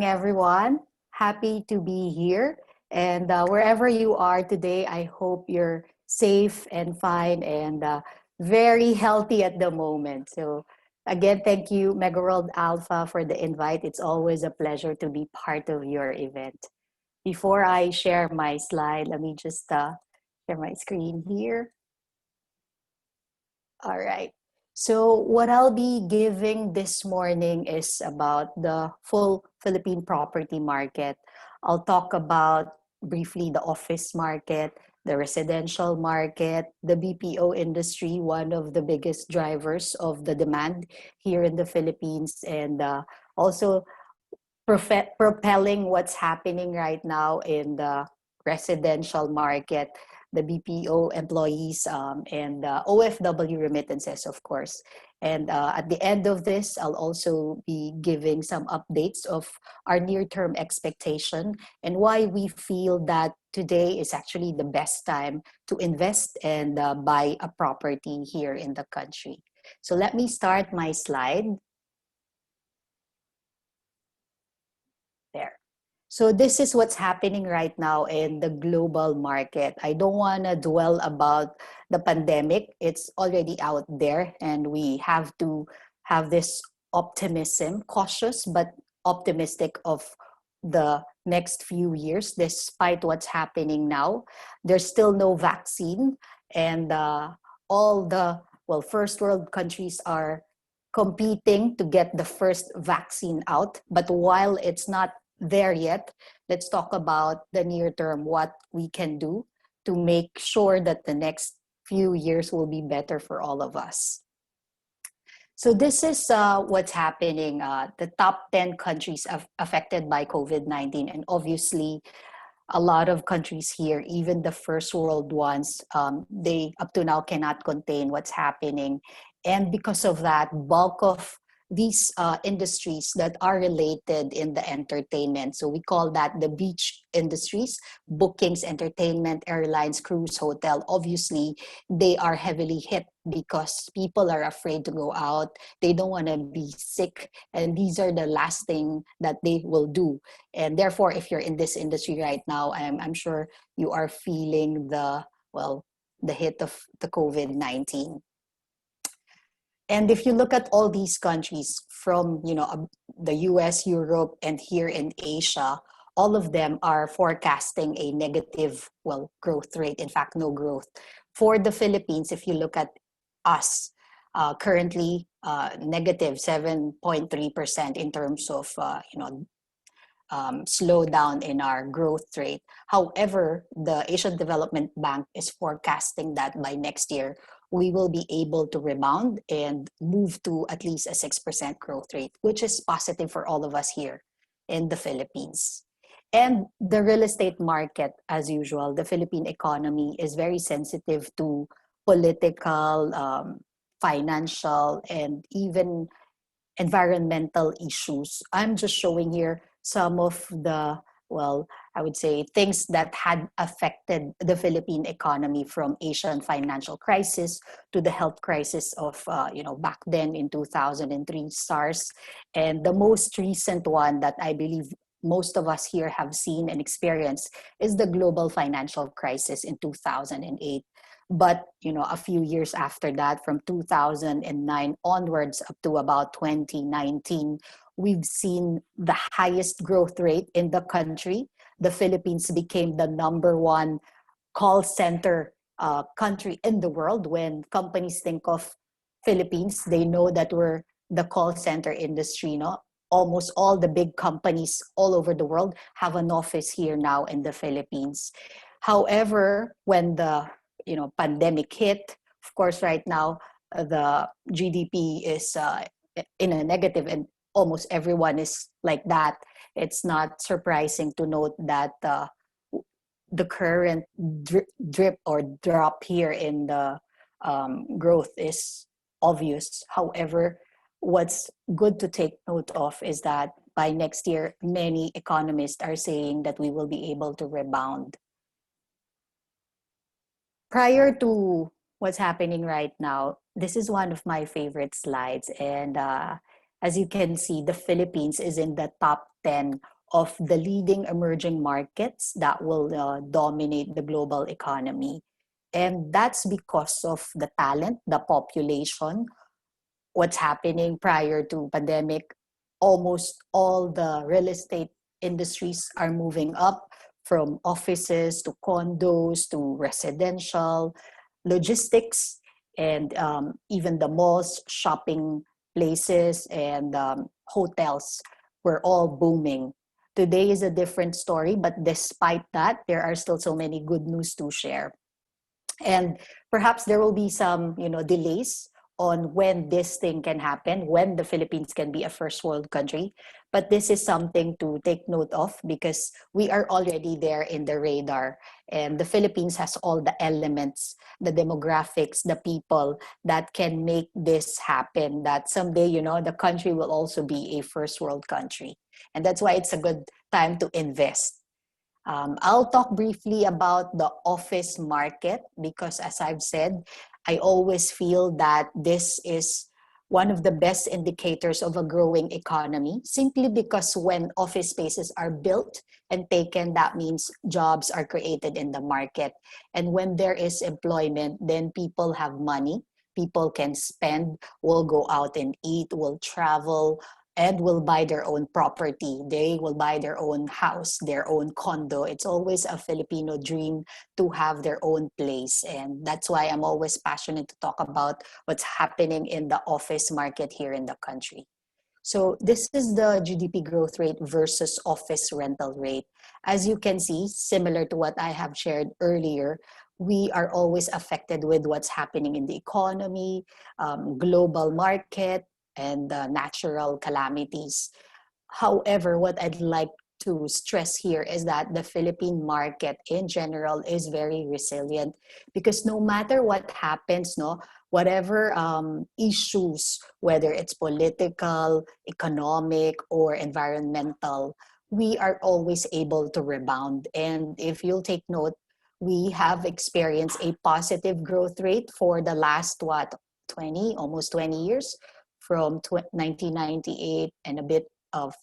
morning, everyone. Happy to be here. And wherever you are today, I hope you're safe and fine and very healthy at the moment. So, again, thank you, Megaworld Alpha, for the invite. It's always a pleasure to be part of your event. Before I share my slide, let me just share my screen here. All right. So what I'll be giving this morning is about the full Philippine property market. I'll talk about briefly the office market, the residential market, the BPO industry, one of the biggest drivers of the demand here in the Philippines, and also propelling what's happening right now in the residential market, the BPO employees, and OFW remittances, of course. And at the end of this, I'll also be giving some updates of our near-term expectation and why we feel that today is actually the best time to invest and buy a property here in the country. So let me start my slide. There. So this is what's happening right now in the global market. I don't want to dwell about the pandemic. It's already out there and we have to have this optimism, cautious but optimistic of the next few years despite what's happening now. There's still no vaccine and all the first world countries are competing to get the first vaccine out. But while it's not there yet, let's talk about the near term, what we can do to make sure that the next few years will be better for all of us. So this is what's happening. The top 10 countries affected by COVID-19, and obviously a lot of countries here, even the first world ones, they up to now cannot contain what's happening. And because of that, bulk of these industries that are related in the entertainment. So we call that the beach industries, bookings, entertainment, airlines, cruise, hotel. Obviously, they are heavily hit because people are afraid to go out. They don't want to be sick. And these are the last thing that they will do. And therefore, if you're in this industry right now, I'm sure you are feeling the hit of the COVID-19. And if you look at all these countries from, the US, Europe, and here in Asia, all of them are forecasting a negative, growth rate. In fact, no growth. For the Philippines, if you look at us, currently negative 7.3% in terms of, slowdown in our growth rate. However, the Asian Development Bank is forecasting that by next year, we will be able to rebound and move to at least a 6% growth rate, which is positive for all of us here in the Philippines. And the real estate market, as usual, the Philippine economy is very sensitive to political, financial, and even environmental issues. I'm just showing here some of the, I would say things that had affected the Philippine economy from Asian financial crisis to the health crisis of, back then in 2003 SARS. And the most recent one that I believe most of us here have seen and experienced is the global financial crisis in 2008. But, a few years after that, from 2009 onwards up to about 2019, we've seen the highest growth rate in the country. The Philippines became the number one call center country in the world. When companies think of Philippines, they know that we're the call center industry. Almost all the big companies all over the world have an office here now in the Philippines. However, when the pandemic hit, of course, right now the GDP is in a negative, and almost everyone is like that. It's not surprising to note that the current drip or drop here in the growth is obvious. However, what's good to take note of is that by next year, many economists are saying that we will be able to rebound. Prior to what's happening right now, this is one of my favorite slides. And As you can see, the Philippines is in the top 10 of the leading emerging markets that will dominate the global economy. And that's because of the talent, the population, what's happening prior to pandemic. Almost all the real estate industries are moving up from offices to condos to residential, logistics, and even the malls, shopping places, and hotels were all booming. Today is a different story, but despite that, there are still so many good news to share. And perhaps there will be some delays on when this thing can happen, when the Philippines can be a first world country, but this is something to take note of because we are already there in the radar, and the Philippines has all the elements, the demographics, the people that can make this happen, that someday the country will also be a first world country. And that's why it's a good time to invest. I'll talk briefly about the office market because, as I've said, I always feel that this is one of the best indicators of a growing economy, simply because when office spaces are built and taken, that means jobs are created in the market. And when there is employment, then people have money, people can spend, will go out and eat, will travel, and will buy their own property. They will buy their own house, their own condo. It's always a Filipino dream to have their own place. And that's why I'm always passionate to talk about what's happening in the office market here in the country. So this is the GDP growth rate versus office rental rate. As you can see, similar to what I have shared earlier, we are always affected with what's happening in the economy, global market, and natural calamities. However, what I'd like to stress here is that the Philippine market in general is very resilient because no matter what happens, no, whatever issues, whether it's political, economic, or environmental, we are always able to rebound. And if you'll take note, we have experienced a positive growth rate for the last, what, 20, almost 20 years, from 1998 and a bit of,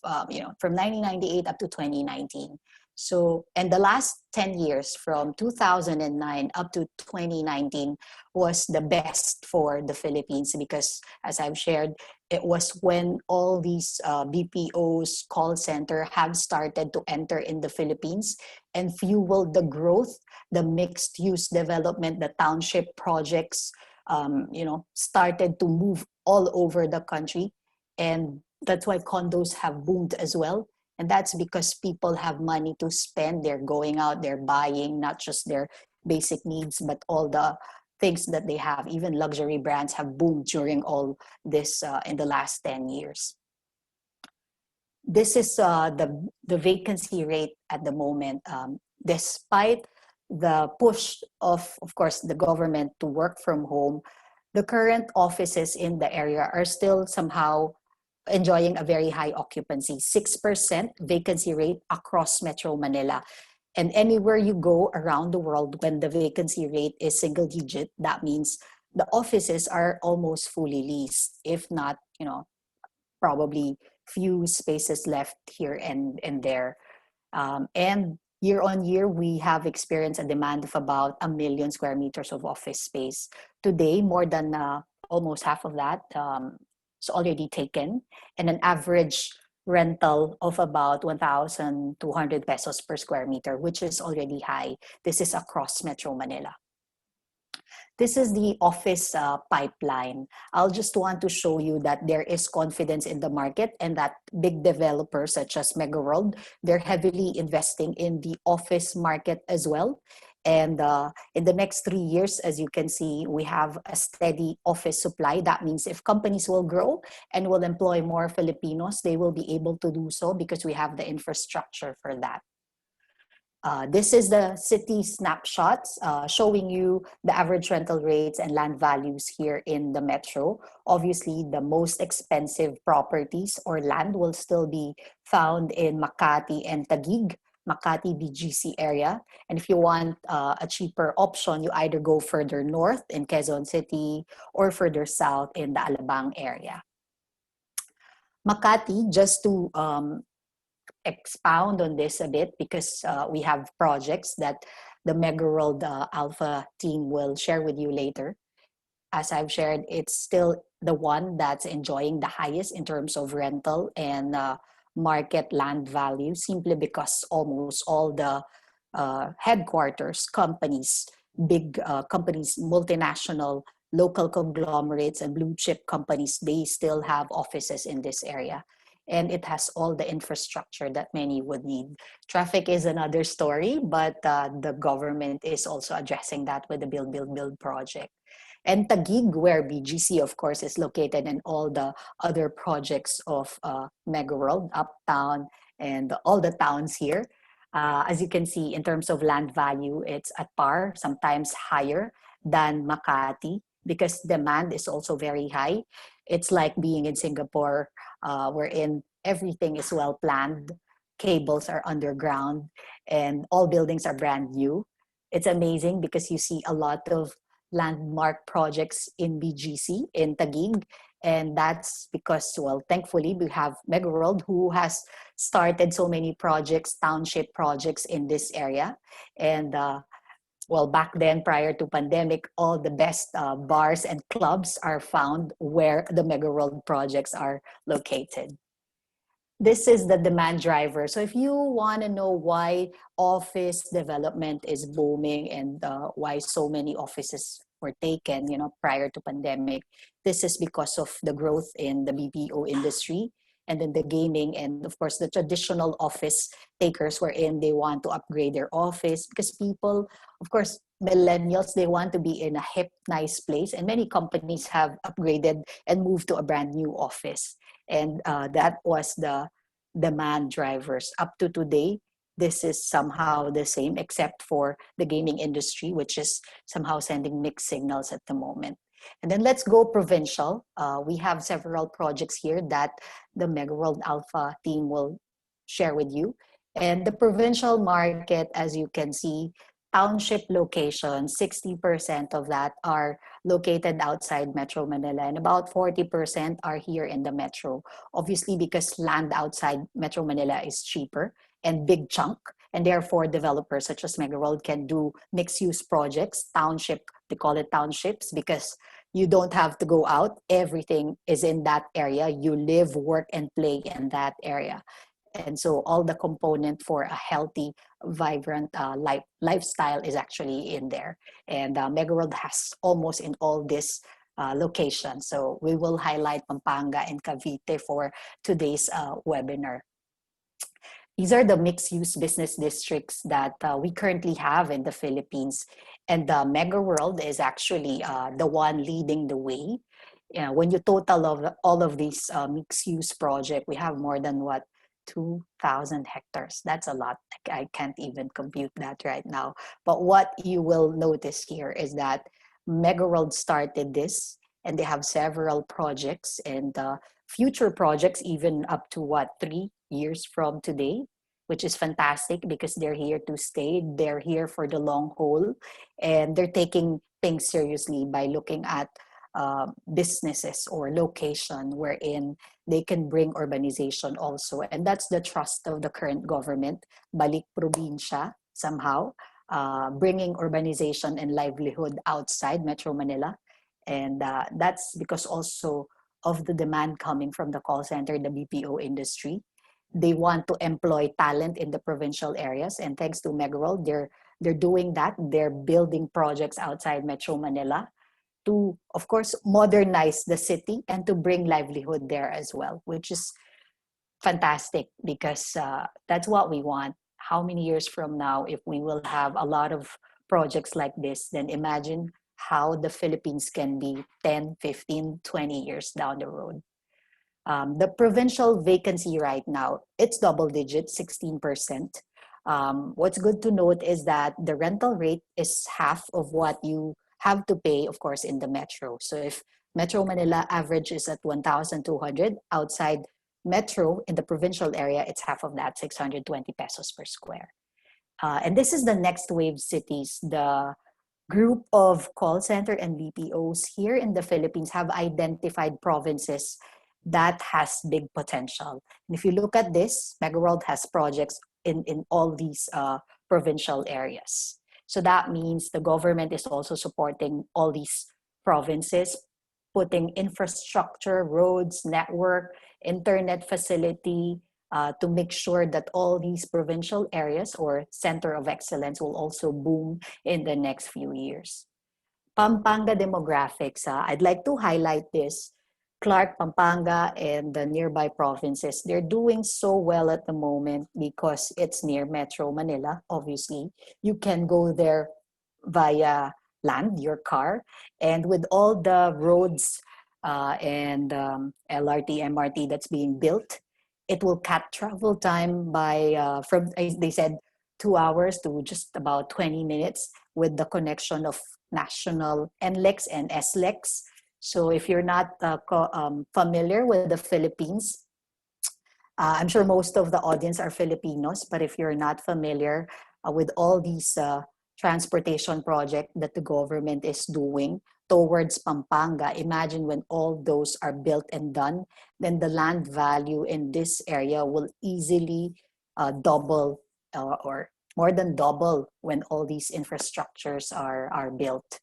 from 1998 up to 2019. So, and the last 10 years from 2009 up to 2019 was the best for the Philippines because, as I've shared, it was when all these BPOs, call center have started to enter in the Philippines and fueled the growth, the mixed use development, the township projects, started to move all over the country. And that's why condos have boomed as well. And that's because people have money to spend. They're going out, they're buying not just their basic needs, but all the things that they have. Even luxury brands have boomed during all this in the last 10 years. This is the vacancy rate at the moment. Despite the push of course, the government to work from home, the current offices in the area are still somehow enjoying a very high occupancy, 6% vacancy rate across Metro Manila. And anywhere you go around the world, when the vacancy rate is single digit, that means the offices are almost fully leased, if not, probably few spaces left here and there. And year on year, we have experienced a demand of about 1 million square meters of office space. Today, more than almost half of that is already taken, and an average rental of about 1,200 pesos per square meter, which is already high. This is across Metro Manila. This is the office pipeline. I'll just want to show you that there is confidence in the market and that big developers such as Megaworld, they're heavily investing in the office market as well. And in the next 3 years, as you can see, we have a steady office supply. That means if companies will grow and will employ more Filipinos, they will be able to do so because we have the infrastructure for that. This is the city snapshots showing you the average rental rates and land values here in the metro. Obviously, the most expensive properties or land will still be found in Makati and Taguig, Makati BGC area. And if you want a cheaper option, you either go further north in Quezon City or further south in the Alabang area. Makati, just to expound on this a bit, because we have projects that the Megaworld Alpha team will share with you later. As I've shared, it's still the one that's enjoying the highest in terms of rental and market land value, simply because almost all the headquarters companies, big companies, multinational, local conglomerates, and blue chip companies, they still have offices in this area. And it has all the infrastructure that many would need. Traffic is another story, but the government is also addressing that with the Build project. And Taguig, where BGC, of course, is located, and all the other projects of Megaworld, Uptown, and all the towns here. As you can see, in terms of land value, it's at par, sometimes higher than Makati, because demand is also very high. It's like being in Singapore, wherein everything is well planned, cables are underground, and all buildings are brand new. It's amazing because you see a lot of landmark projects in BGC, in Taguig. And that's because, well, thankfully, we have Megaworld, who has started so many projects, township projects in this area. And well, back then, prior to pandemic, all the best bars and clubs are found where the Megaworld projects are located. This is the demand driver. So if you want to know why office development is booming, and why so many offices were taken, prior to pandemic, this is because of the growth in the BPO industry, and then the gaming, and of course the traditional office takers, wherein they want to upgrade their office, because people, of course, millennials, they want to be in a hip, nice place, and many companies have upgraded and moved to a brand new office. And that was the demand drivers. Up to today, this is somehow the same, except for the gaming industry, which is somehow sending mixed signals at the moment. And then let's go provincial. We have several projects here that the Megaworld Alpha team will share with you. And the provincial market, as you can see, township locations, 60% of that are located outside Metro Manila, and about 40% are here in the metro. Obviously, because land outside Metro Manila is cheaper and big chunk, and therefore developers such as Megaworld can do mixed use projects, township, they call it townships, because you don't have to go out. Everything is in that area. You live, work, and play in that area. And so all the component for a healthy, vibrant lifestyle is actually in there. And Megaworld has almost in all these locations. So we will highlight Pampanga and Cavite for today's webinar. These are the mixed-use business districts that we currently have in the Philippines. And the Megaworld is actually the one leading the way. When you total of all of these mixed-use projects, we have more than 2,000 hectares. That's a lot. I can't even compute that right now. But what you will notice here is that Megaworld started this, and they have several projects, and future projects, even up to 3 years from today, which is fantastic because they're here to stay. They're here for the long haul, and they're taking things seriously by looking at businesses or location wherein they can bring urbanization also. And that's the trust of the current government, balik probinsya somehow, bringing urbanization and livelihood outside Metro Manila. And that's because also of the demand coming from the call center, the BPO industry. They want to employ talent in the provincial areas, and thanks to Megaworld, they're doing that. They're building projects outside Metro Manila to, of course, modernize the city and to bring livelihood there as well, which is fantastic because that's what we want. How many years from now, if we will have a lot of projects like this, then imagine how the Philippines can be 10, 15, 20 years down the road. The provincial vacancy right now, it's double digit, 16%. What's good to note is that the rental rate is half of what you have to pay, of course, in the metro. So if Metro Manila average is at 1,200, outside metro in the provincial area, it's half of that, 620 pesos per square. And this is the next wave cities. The group of call center and BPOs here in the Philippines have identified provinces that has big potential. And if you look at this, Megaworld has projects in all these provincial areas. So that means the government is also supporting all these provinces, putting infrastructure, roads, network, internet facility, to make sure that all these provincial areas or center of excellence will also boom in the next few years. Pampanga demographics, I'd like to highlight this. Clark, Pampanga, and the nearby provinces, they're doing so well at the moment because it's near Metro Manila, obviously. You can go there via land, your car, and with all the roads and LRT, MRT that's being built, it will cut travel time by, from, they said, 2 hours to just about 20 minutes with the connection of national NLEX and SLEX. So if you're not familiar with the Philippines, I'm sure most of the audience are Filipinos, but if you're not familiar with all these transportation projects that the government is doing towards Pampanga, imagine when all those are built and done, then the land value in this area will easily double or more than double when all these infrastructures are built.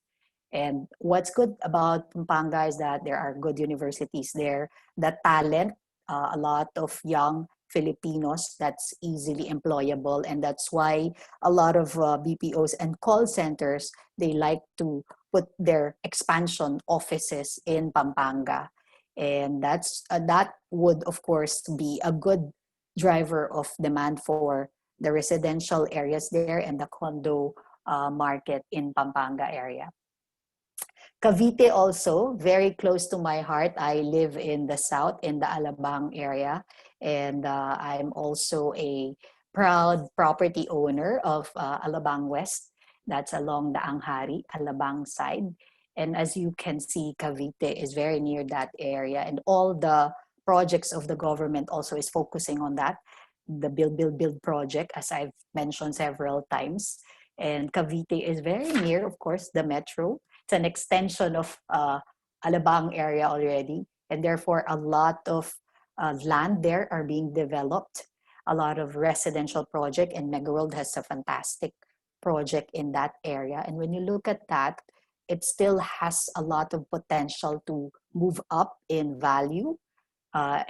And what's good about Pampanga is that there are good universities there, the talent, a lot of young Filipinos that's easily employable. And that's why a lot of BPOs and call centers, they like to put their expansion offices in Pampanga. And that would, of course, be a good driver of demand for the residential areas there and the condo market in Pampanga area. Cavite also, very close to my heart. I live in the south, in the Alabang area, and I'm also a proud property owner of Alabang West. That's along the Anghari, Alabang side. And as you can see, Cavite is very near that area, and all the projects of the government also is focusing on that. The Build, Build, Build project, as I've mentioned several times. And Cavite is very near, of course, the metro. It's an extension of Alabang area already, and therefore a lot of land there are being developed, a lot of residential project, and Megaworld has a fantastic project in that area. And when you look at that, it still has a lot of potential to move up in value.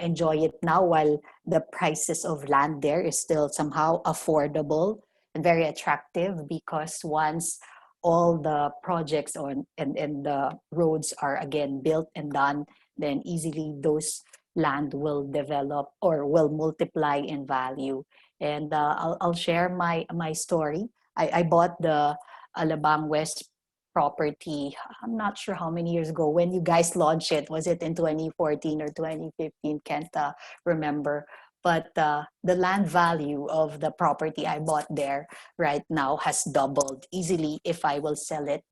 Enjoy it now while the prices of land there is still somehow affordable and very attractive, because once all the projects and the roads are again built and done, then easily those land will develop or will multiply in value. And I'll share my story. I bought the Alabang West property. I'm not sure how many years ago when you guys launched it. Was it in 2014 or 2015? Can't remember. But the land value of the property I bought there right now has doubled easily. If I will sell it,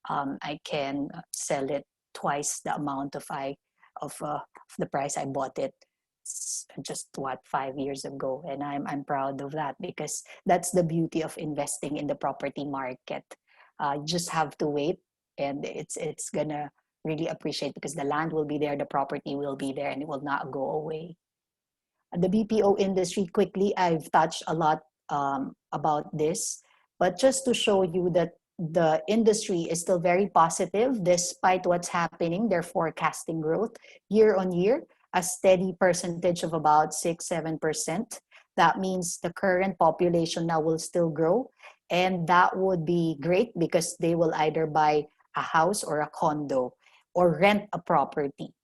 I can sell it twice the amount of the price I bought it just 5 years ago. And I'm proud of that, because that's the beauty of investing in the property market. You just have to wait, and it's gonna really appreciate, because the land will be there, the property will be there, and it will not go away. The BPO industry, quickly, I've touched a lot about this, but just to show you that the industry is still very positive despite what's happening. They're forecasting growth year on year, a steady percentage of about 6-7%. That means the current population now will still grow, and that would be great because they will either buy a house or a condo or rent a property.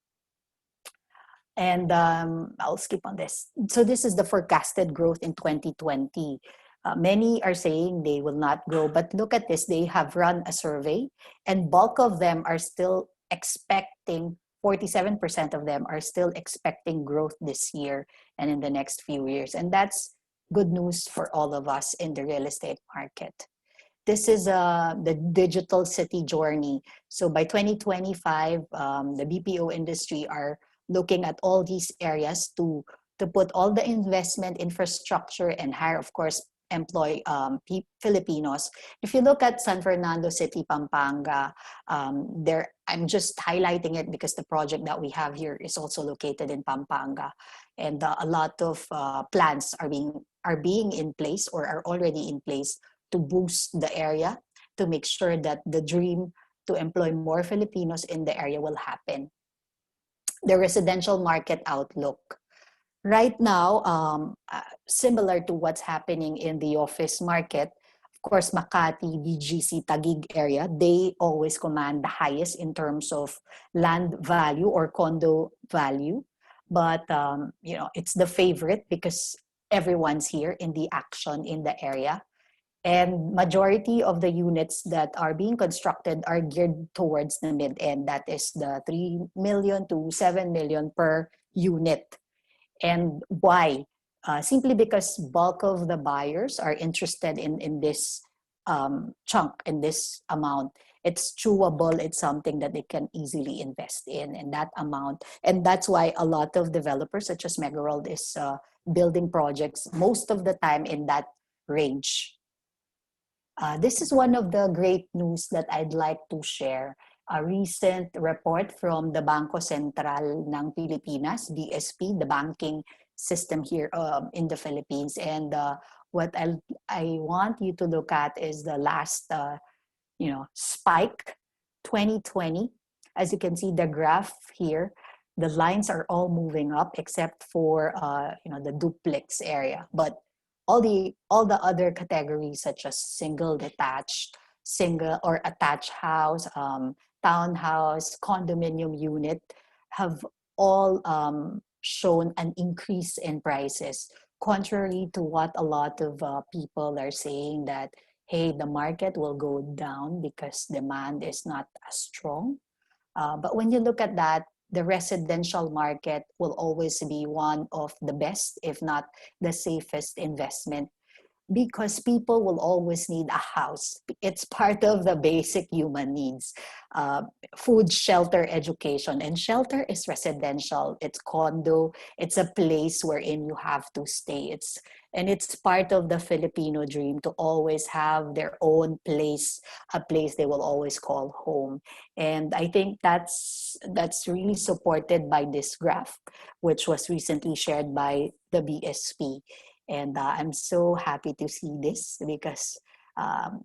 And I'll skip on this. So this is the forecasted growth in 2020. Many are saying they will not grow, but look at this. They have run a survey, and bulk of them are still expecting, 47% of them are still expecting growth this year and in the next few years. And that's good news for all of us in the real estate market. This is the digital city journey. So by 2025, the BPO industry are looking at all these areas to put all the investment infrastructure and hire, of course, employ Filipinos. If you look at San Fernando City, Pampanga, there I'm just highlighting it because the project that we have here is also located in Pampanga, and a lot of plans are being in place or are already in place to boost the area, to make sure that the dream to employ more Filipinos in the area will happen. The residential market outlook. Right now, similar to what's happening in the office market, of course, Makati, BGC, Taguig area, they always command the highest in terms of land value or condo value. But, it's the favorite because everyone's here in the action in the area. And majority of the units that are being constructed are geared towards the mid-end. That is the 3 million to 7 million per unit. And why? Simply because bulk of the buyers are interested in this chunk, in this amount. It's chewable. It's something that they can easily invest in that amount. And that's why a lot of developers such as Megaworld is building projects most of the time in that range. This is one of the great news that I'd like to share. A recent report from the Bangko Sentral ng Pilipinas, BSP, the banking system here in the Philippines. And what I want you to look at is the last spike, 2020. As you can see, the graph here, the lines are all moving up except for the duplex area. But all the other categories such as single, detached, single or attached house, townhouse, condominium unit have all shown an increase in prices, contrary to what a lot of people are saying that, hey, the market will go down because demand is not as strong. But when you look at that, the residential market will always be one of the best, if not the safest investment, because people will always need a house. It's part of the basic human needs. Uh, Food, shelter, education. And shelter is residential. It's condo. It's a place wherein you have to stay. It's part of the Filipino dream to always have their own place, a place they will always call home. And I think that's really supported by this graph, which was recently shared by the BSP. And I'm so happy to see this because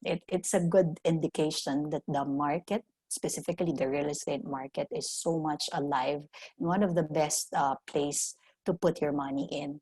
it's a good indication that the market, specifically the real estate market, is so much alive and one of the best place to put your money in.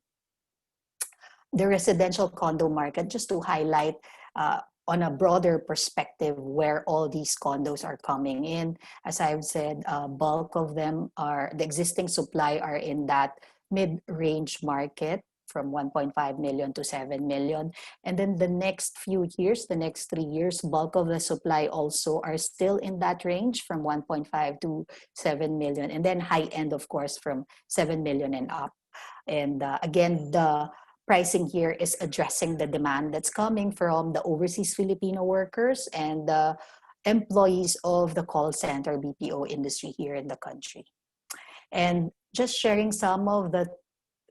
The residential condo market, just to highlight on a broader perspective where all these condos are coming in. As I've said, bulk of them are, the existing supply are in that mid-range market from 1.5 million to 7 million. And then the next few years, the next 3 years, bulk of the supply also are still in that range from 1.5 to 7 million. And then high end, of course, from 7 million and up. And again, the pricing here is addressing the demand that's coming from the overseas Filipino workers and the employees of the call center BPO industry here in the country. And just sharing some of the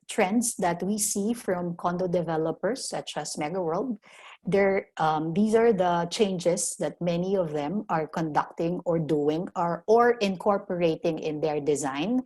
trends that we see from condo developers such as Megaworld. These are the changes that many of them are conducting or doing or incorporating in their design,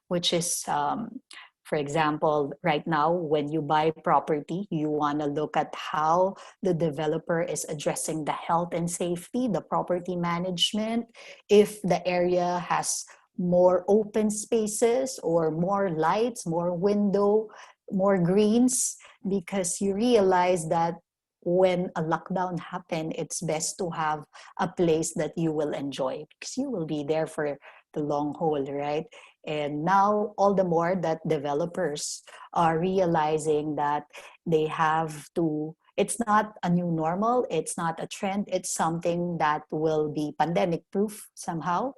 which is, for example, right now, when you buy property, you want to look at how the developer is addressing the health and safety, the property management, if the area has more open spaces or more lights, more window, more greens, because you realize that when a lockdown happen, it's best to have a place that you will enjoy because you will be there for the long haul, right? And now all the more that developers are realizing that they have to, it's not a new normal, it's not a trend, it's something that will be pandemic proof somehow,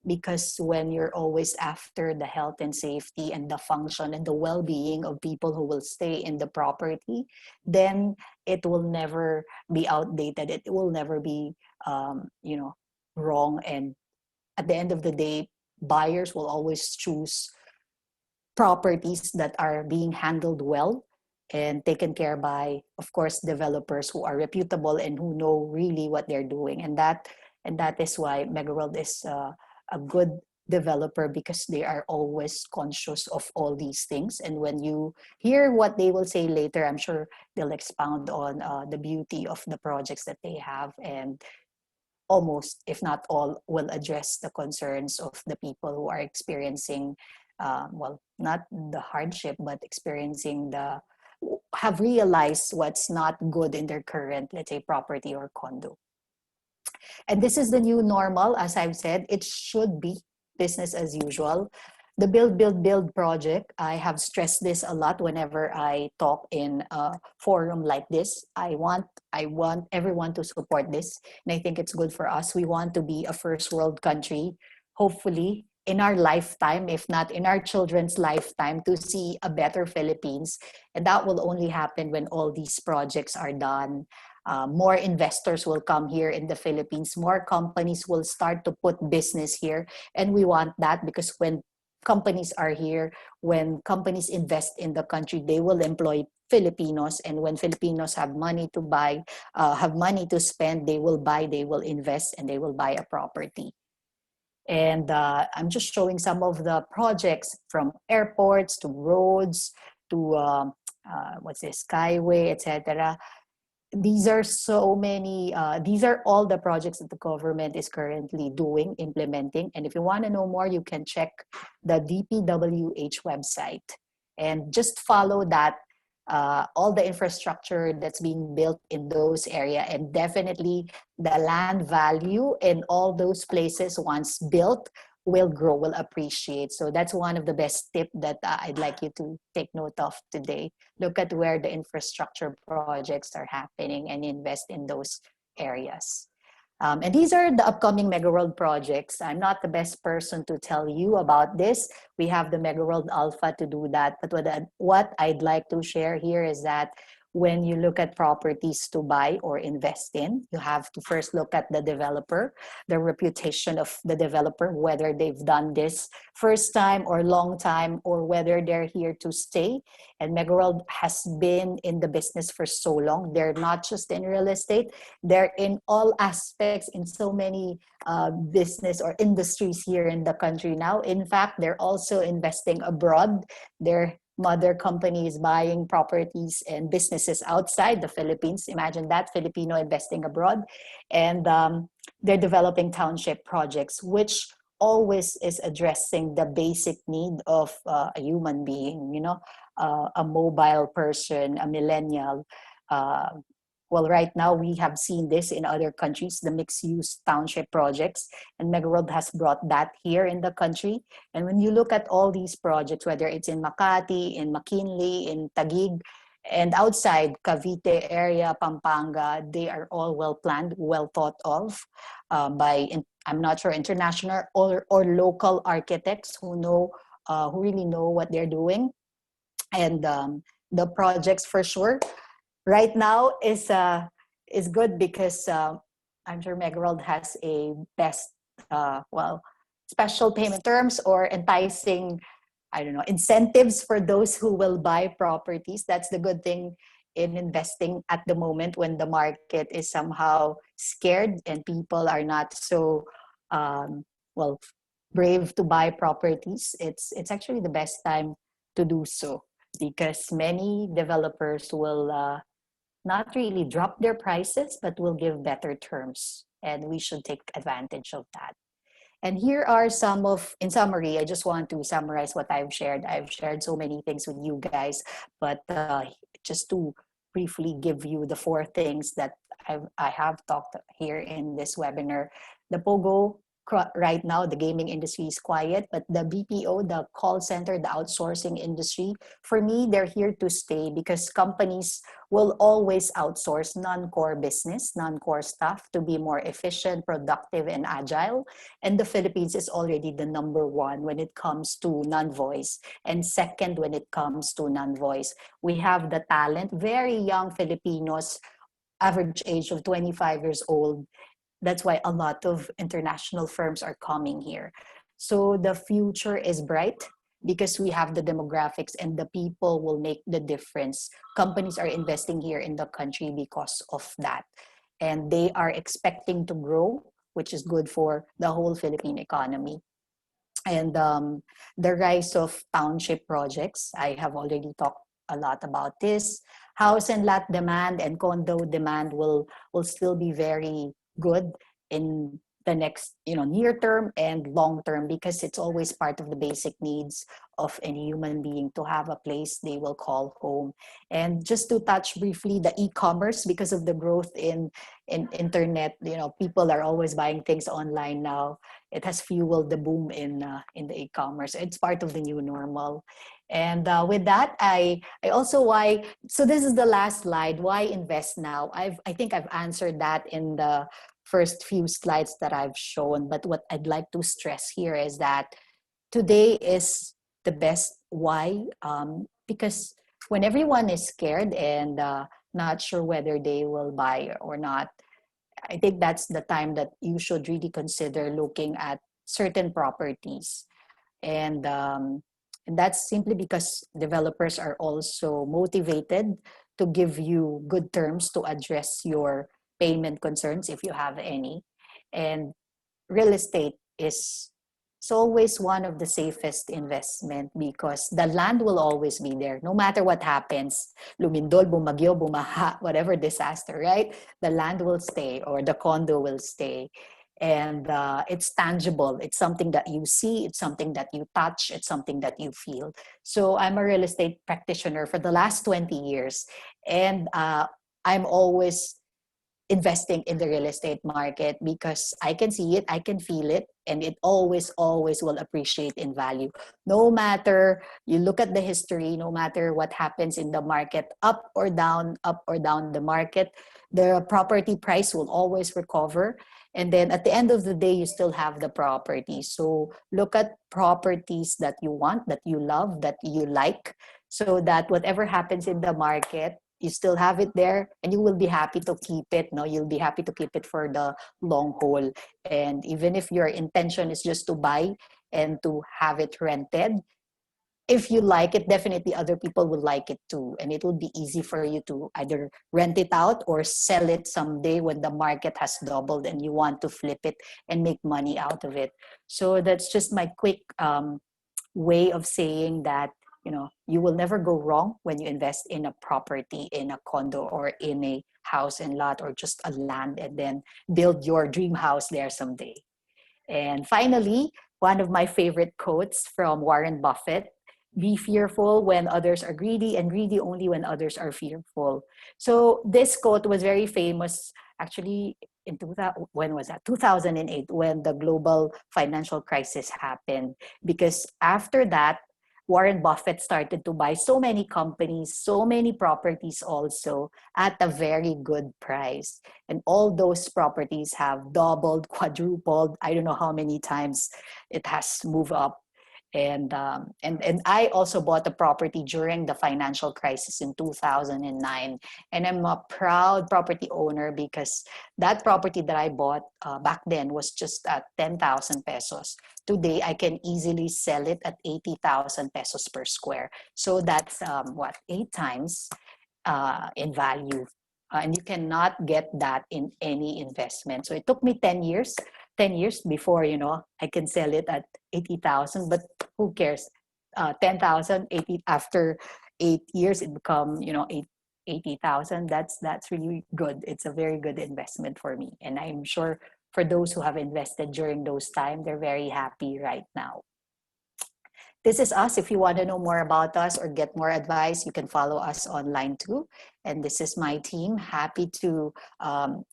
because when you're always after the health and safety and the function and the well-being of people who will stay in the property, then it will never be outdated. It will never be, wrong. And at the end of the day, buyers will always choose properties that are being handled well, and taken care by, of course, developers who are reputable and who know really what they're doing. And that is why Megaworld is a good developer, because they are always conscious of all these things. And when you hear what they will say later, I'm sure they'll expound on the beauty of the projects that they have, and almost, if not all, will address the concerns of the people who are experiencing, well, not the hardship, but experiencing have realized what's not good in their current, let's say, property or condo. And this is the new normal, as I've said. It should be business as usual. The build, build, build project, I have stressed this a lot whenever I talk in a forum like this. I want everyone to support this, and I think it's good for us. We want to be a first world country, hopefully in our lifetime, if not in our children's lifetime, to see a better Philippines. And that will only happen when all these projects are done. More investors will come here in the Philippines. More companies will start to put business here. And we want that, because when companies are here, when companies invest in the country, they will employ Filipinos. And when Filipinos have money to buy, have money to spend, they will buy, they will invest, and they will buy a property. And I'm just showing some of the projects, from airports to roads to what's this, skyway, etc. These are so many, these are all the projects that the government is currently doing, implementing. And if you want to know more, you can check the DPWH website and just follow that, all the infrastructure that's being built in those areas. And definitely the land value in all those places, once built, will grow, will appreciate. So that's one of the best tip that I'd like you to take note of today. Look at where the infrastructure projects are happening and invest in those areas. And these are the upcoming Megaworld projects. I'm not the best person to tell you about this. We have the Megaworld Alpha to do that. But what I'd like to share here is that when you look at properties to buy or invest in, you have to first look at the developer, the reputation of the developer, whether they've done this first time or long time, or whether they're here to stay. And Megaworld has been in the business for so long. They're not just in real estate, they're in all aspects, in so many business or industries here in the country now. In fact, they're also investing abroad. They're mother company is buying properties and businesses outside the Philippines. Imagine that, Filipino investing abroad. And they're developing township projects, which always is addressing the basic need of a human being, a mobile person, a millennial. Well, right now we have seen this in other countries, the mixed-use township projects, and Megaworld has brought that here in the country. And when you look at all these projects, whether it's in Makati, in McKinley, in Taguig, and outside Cavite area, Pampanga, they are all well planned, well thought of by, I'm not sure, international or local architects who know, who really know what they're doing. And the projects, for sure, right now is good, because I'm sure Megaworld has a best, well, special payment terms or enticing, I don't know, incentives for those who will buy properties. That's the good thing in investing at the moment, when the market is somehow scared and people are not so well, brave to buy properties. It's actually the best time to do so, because many developers will not really drop their prices, but will give better terms. And we should take advantage of that. And here are some of, in summary, I just want to summarize what I've shared. I've shared so many things with you guys, but just to briefly give you the 4 things that I have talked here in this webinar. The POGO, right now, the gaming industry is quiet, but the BPO, the call center, the outsourcing industry, for me, they're here to stay, because companies will always outsource non-core business, non-core stuff, to be more efficient, productive, and agile. And the Philippines is already the number 1 when it comes to non-voice, and second when it comes to non-voice. We have the talent, very young Filipinos, average age of 25 years old. That's why a lot of international firms are coming here. So the future is bright. because we have the demographics and the people will make the difference. Companies are investing here in the country because of that. And they are expecting to grow, which is good for the whole Philippine economy. And the rise of township projects, I have already talked a lot about this. House and lot demand and condo demand will still be very good in the next, near term and long term, because it's always part of the basic needs of any human being to have a place they will call home. And just to touch briefly the e-commerce, because of the growth in internet, people are always buying things online now. It has fueled the boom in the e-commerce. It's part of the new normal. And with that, I also why. So this is the last slide. Why invest now? I think I've answered that in the first few slides that I've shown. But what I'd like to stress here is that today is the best. Why? Because when everyone is scared and not sure whether they will buy or not, I think that's the time that you should really consider looking at certain properties. And, um, and that's simply because developers are also motivated to give you good terms to address your payment concerns if you have any. And real estate is it's always one of the safest investment because the land will always be there no matter what happens. Lumindol, bumagyo, bumaha, whatever disaster, right? The land will stay or the condo will stay. And it's tangible. It's something that you see, it's something that you touch, it's something that you feel. So I'm a real estate practitioner for the last 20 years. And I'm always investing in the real estate market because I can see it, I can feel it, and it always, always will appreciate in value. No matter you look at the history, no matter what happens in the market, up or down the market, the property price will always recover. And then at the end of the day, you still have the property. So look at properties that you want, that you love, that you like, so that whatever happens in the market, you still have it there and you will be happy to keep it. No, you'll be happy to keep it for the long haul. And even if your intention is just to buy and to have it rented, if you like it, definitely other people will like it too. And it will be easy for you to either rent it out or sell it someday when the market has doubled and you want to flip it and make money out of it. So that's just my quick way of saying that you will never go wrong when you invest in a property, in a condo, or in a house and lot, or just a land, and then build your dream house there someday. And finally, one of my favorite quotes from Warren Buffett: be fearful when others are greedy, and greedy only when others are fearful. So this quote was very famous actually in 2000, when was that? 2008, when the global financial crisis happened. Because after that, Warren Buffett started to buy so many companies, so many properties also at a very good price. And all those properties have doubled, quadrupled. I don't know how many times it has moved up. And I also bought a property during the financial crisis in 2009, and I'm a proud property owner because that property that I bought back then was just at 10,000 pesos. Today I can easily sell it at 80,000 pesos per square. So that's what, 8 times in value. And you cannot get that in any investment. So it took me 10 years before, I can sell it at 80,000, but who cares? 10,000, 80, after 8 years, it become, 80,000. That's really good. It's a very good investment for me. And I'm sure for those who have invested during those time, they're very happy right now. This is us. If you want to know more about us or get more advice, you can follow us online too. And this is my team. Happy to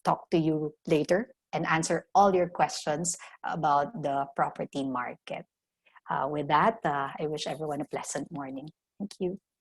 talk to you later and answer all your questions about the property market. With that, I wish everyone a pleasant morning. Thank you.